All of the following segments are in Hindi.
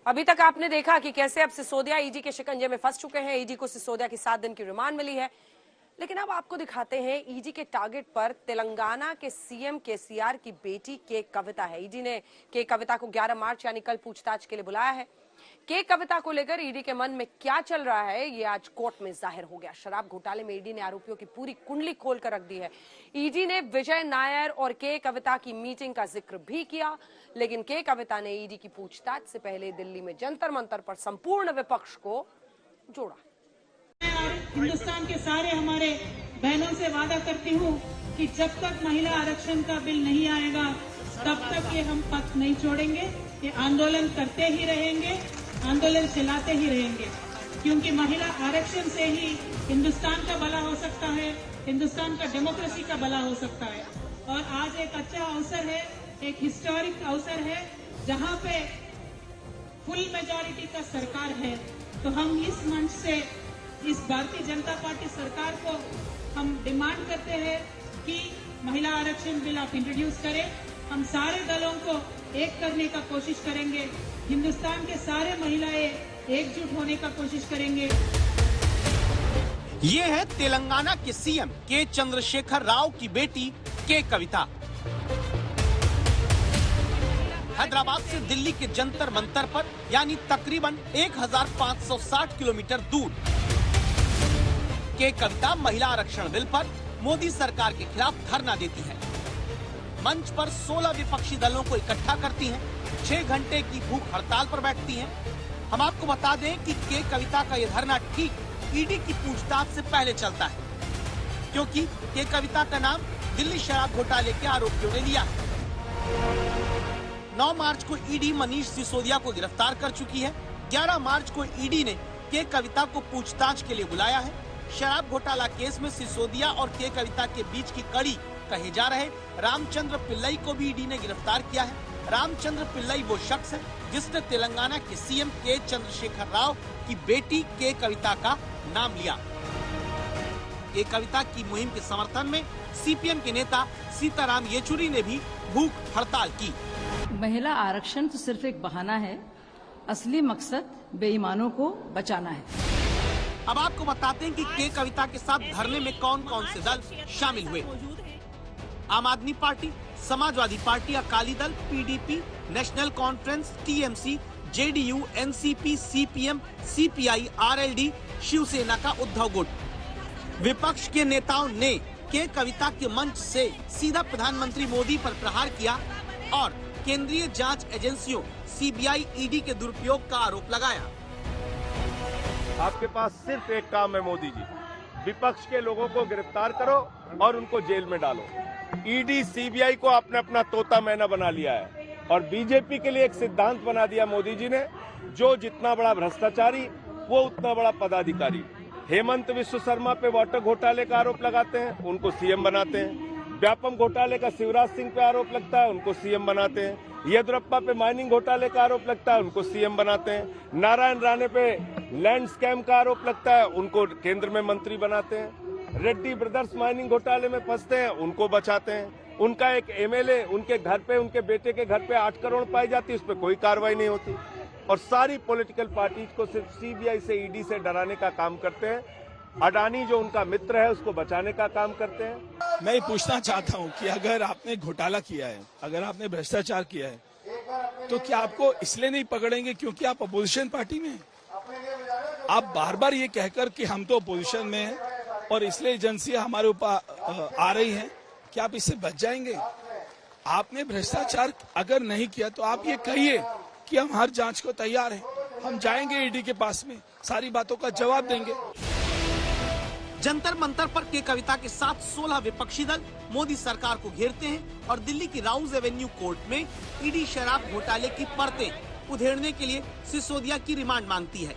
अभी तक आपने देखा कि कैसे अब सिसोदिया ईडी के शिकंजे में फंस चुके हैं। ईडी को सिसोदिया की 7 दिन की रिमांड मिली है, लेकिन अब आपको दिखाते हैं ईडी के टारगेट पर तेलंगाना के सीएम केसीआर की बेटी के कविता है। ईडी ने के कविता को 11 मार्च यानी कल पूछताछ के लिए बुलाया है। के कविता को लेकर ईडी के मन में क्या चल रहा है, ये आज कोर्ट में जाहिर हो गया। शराब घोटाले में ईडी ने आरोपियों की पूरी कुंडली खोलकर रख दी है। ईडी ने विजय नायर और के कविता की मीटिंग का जिक्र भी किया, लेकिन के कविता ने ईडी की पूछताछ से पहले दिल्ली में जंतर मंतर पर संपूर्ण विपक्ष को जोड़ा। हिंदुस्तान के सारे हमारे बहनों से वादा करती हूँ कि जब तक महिला आरक्षण का बिल नहीं आएगा तब तक ये हम पथ नहीं छोड़ेंगे। ये आंदोलन करते ही रहेंगे, आंदोलन चलाते ही रहेंगे, क्योंकि महिला आरक्षण से ही हिंदुस्तान का भला हो सकता है, हिंदुस्तान का डेमोक्रेसी का भला हो सकता है। और आज एक अच्छा अवसर है, एक हिस्टोरिक अवसर है, जहाँ पे फुल मेजॉरिटी का सरकार है। तो हम इस मंच से इस भारतीय जनता पार्टी सरकार को हम डिमांड करते हैं कि महिला आरक्षण बिल आप इंट्रोड्यूस करें। हम सारे दलों को एक करने का कोशिश करेंगे, हिंदुस्तान के सारे महिलाएं एकजुट होने का कोशिश करेंगे। ये है तेलंगाना के सीएम के चंद्रशेखर राव की बेटी के कविता। हैदराबाद से दिल्ली के जंतर मंतर पर यानी तकरीबन 1560 किलोमीटर दूर के कविता महिला आरक्षण बिल पर मोदी सरकार के खिलाफ धरना देती है। मंच पर 16 विपक्षी दलों को इकट्ठा करती हैं, 6 घंटे की भूख हड़ताल पर बैठती हैं। हम आपको बता दें कि के कविता का यह धरना ठीक ईडी की पूछताछ से पहले चलता है, क्योंकि के कविता का नाम दिल्ली शराब घोटाले के आरोपियों ने लिया है। 9 मार्च को ईडी मनीष सिसोदिया को गिरफ्तार कर चुकी है। 11 मार्च को ईडी ने के कविता को पूछताछ के लिए बुलाया है। शराब घोटाला केस में सिसोदिया और के कविता के बीच की कड़ी कहे जा रहे रामचंद्र पिल्लई को भी ईडी ने गिरफ्तार किया है। रामचंद्र पिल्लई वो शख्स है जिसने तेलंगाना के सीएम के चंद्रशेखर राव की बेटी के कविता का नाम लिया। के कविता की मुहिम के समर्थन में सीपीएम के नेता सीताराम येचुरी ने भी भूख हड़ताल की। महिला आरक्षण तो सिर्फ एक बहाना है, असली मकसद बेईमानों को बचाना है। अब आपको बताते हैं कि के कविता के साथ धरने में कौन कौन से दल शामिल हुए। आम आदमी party, Samajwadi party, Akali Dal, PDP, national conference, TMC, JDU, NCP, CPM, CPI, RLD, Shiv Sena का उद्धव गुट। विपक्ष के नेताओं ने के कविता के मंच से सीधा प्रधानमंत्री मोदी पर प्रहार किया और केंद्रीय जांच एजेंसियों सीबीआई, ईडी के दुरुपयोग का आरोप लगाया। आपके पास सिर्फ एक काम है मोदी जी, विपक्ष के लोगों को गिरफ्तार करो और उनको जेल में डालो। ईडी, सीबीआई को आपने अपना तोता मैना बना लिया है और बीजेपी के लिए एक सिद्धांत बना दिया मोदी जी ने, जो जितना बड़ा भ्रष्टाचारी वो उतना बड़ा पदाधिकारी। हेमंत विश्व शर्मा पे वाटर घोटाले का आरोप लगाते हैं, उनको सीएम बनाते हैं। व्यापम घोटाले का शिवराज सिंह पे आरोप लगता है, उनको सीएम बनाते हैं। येदियुरप्पा पे माइनिंग घोटाले का आरोप लगता है, उनको सीएम बनाते हैं। नारायण राणे पे लैंड स्कैम का आरोप लगता है, उनको केंद्र में मंत्री बनाते हैं। रेड्डी ब्रदर्स माइनिंग घोटाले में फंसते हैं, उनको बचाते हैं। उनका एक एमएलए उनके घर पे, उनके बेटे के घर पे 8 करोड़ पाई जाती है, उस पर कोई कार्रवाई नहीं होती। और सारी पॉलिटिकल पार्टीज को सिर्फ सीबीआई से, ईडी से डराने का काम करते हैं। अडानी जो उनका मित्र है उसको बचाने का काम करते हैं। मैं ये पूछना चाहता हूं कि अगर आपने घोटाला किया है, अगर आपने भ्रष्टाचार किया है, तो क्या आपको इसलिए नहीं पकड़ेंगे क्योंकि आप अपोजिशन पार्टी में हैं? आप बार बार ये कहकर कि हम तो अपोजिशन में हैं और इसलिए एजेंसियां हमारे ऊपर आ रही हैं, क्या आप इससे बच जाएंगे? आपने भ्रष्टाचार अगर नहीं किया तो आप ये कहिए कि हम हर जांच को तैयार हैं, हम जाएंगे ईडी के पास में, सारी बातों का जवाब देंगे। जंतर मंतर पर के कविता के साथ 16 विपक्षी दल मोदी सरकार को घेरते हैं और दिल्ली की राउज एवेन्यू कोर्ट में ईडी शराब घोटाले की परतें उधेड़ने के लिए सिसोदिया की रिमांड मांगती है।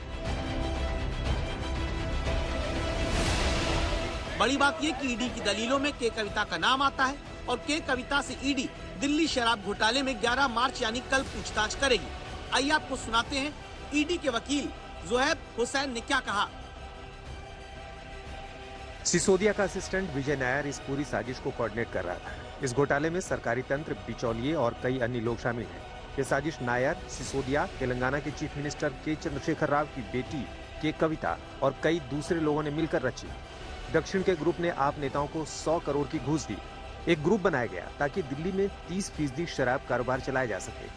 बड़ी बात ये कि ईडी की दलीलों में के कविता का नाम आता है और के कविता से ईडी दिल्ली शराब घोटाले में 11 मार्च यानी कल पूछताछ करेगी। आइए आपको सुनाते हैं ईडी के वकील जोहेब हुसैन ने क्या कहा। सिसोदिया का असिस्टेंट विजय नायर इस पूरी साजिश को कोऑर्डिनेट कर रहा था। इस घोटाले में सरकारी तंत्र, बिचौलिए और कई अन्य लोग शामिल हैं। ये साजिश नायर, सिसोदिया, तेलंगाना के चीफ मिनिस्टर के चंद्रशेखर राव की बेटी के कविता और कई दूसरे लोगों ने मिलकर रची। दक्षिण के ग्रुप ने आप नेताओं को 100 करोड़ की घूस दी। एक ग्रुप बनाया गया ताकि दिल्ली में 30% शराब कारोबार चलाया जा सके।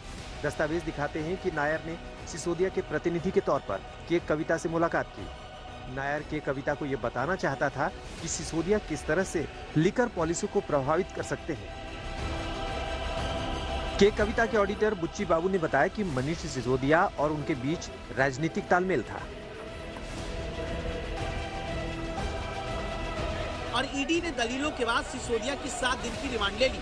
दस्तावेज दिखाते हैं कि नायर ने सिसोदिया के प्रतिनिधि के तौर पर के कविता से मुलाकात की। नायर के कविता को यह बताना चाहता था कि सिसोदिया किस तरह से लिकर पॉलिसी को प्रभावित कर सकते हैं। के कविता के ऑडिटर बुच्ची बाबू ने बताया कि मनीष सिसोदिया और उनके बीच राजनीतिक तालमेल था और ईडी ने दलीलों के बाद सिसोदिया की 7 दिन की रिमांड ले ली।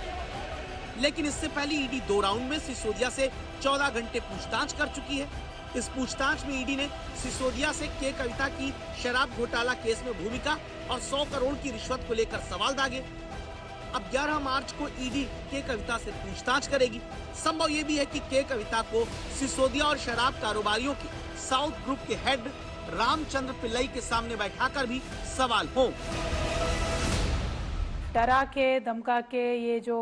लेकिन इससे पहले ईडी 2 राउंड में सिसोदिया से 14 घंटे पूछताछ कर चुकी है। इस पूछताछ में ईडी ने सिसोदिया से के कविता की शराब घोटाला केस में भूमिका और 100 करोड़ की रिश्वत को लेकर सवाल दागे। अब 11 मार्च को ईडी के कविता से पूछताछ करेगी। संभव ये भी है कि के कविता को सिसोदिया और शराब कारोबारियों के साउथ ग्रुप के हेड रामचंद्र पिल्लई के सामने बैठाकर भी सवाल हों। डरा के धमका के ये जो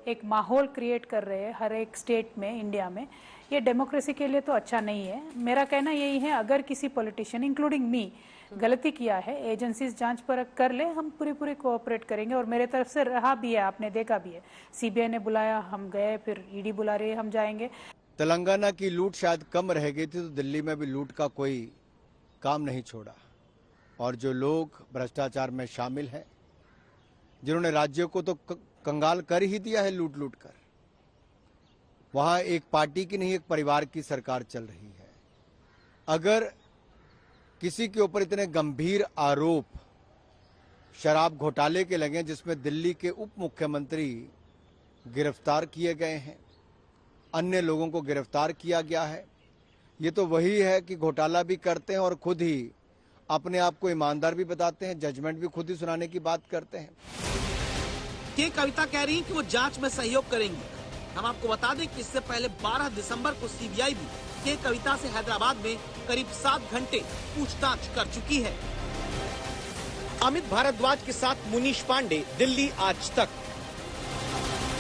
एक माहौल क्रिएट कर रहे हैं हर एक स्टेट में इंडिया में, ये डेमोक्रेसी के लिए तो अच्छा नहीं है। मेरा कहना यही है, अगर किसी पॉलिटिशियन इंक्लूडिंग मी गलती किया है, एजेंसीज जांच परख कर ले, हम पूरी कोऑपरेट करेंगे। और मेरे तरफ से रहा भी है, आपने देखा भी है, सीबीआई ने बुलाया, हम गए, फिर ईडी बुला रही है, हम जाएंगे। तेलंगाना की लूट शायद कम रह गई थी तो दिल्ली में भी लूट का कोई काम नहीं छोड़ा। और जो लोग भ्रष्टाचार में शामिल हैं, जिन्होंने राज्य को तो कंगाल कर ही दिया है लूट लूट कर, वहां एक पार्टी की नहीं एक परिवार की सरकार चल रही है। अगर किसी के ऊपर इतने गंभीर आरोप शराब घोटाले के लगे जिसमें दिल्ली के उप मुख्यमंत्री गिरफ्तार किए गए हैं, अन्य लोगों को गिरफ्तार किया गया है, ये तो वही है कि घोटाला भी करते हैं और खुद ही अपने आप को ईमानदार भी बताते हैं, जजमेंट भी खुद ही सुनाने की बात करते हैं। के कविता कह रही है कि वो जांच में सहयोग करेंगी। हम आपको बता दें कि इससे पहले 12 दिसंबर को सीबीआई भी के कविता से हैदराबाद में करीब 7 घंटे पूछताछ कर चुकी है। अमित भारद्वाज के साथ मुनीश पांडे, दिल्ली आज तक।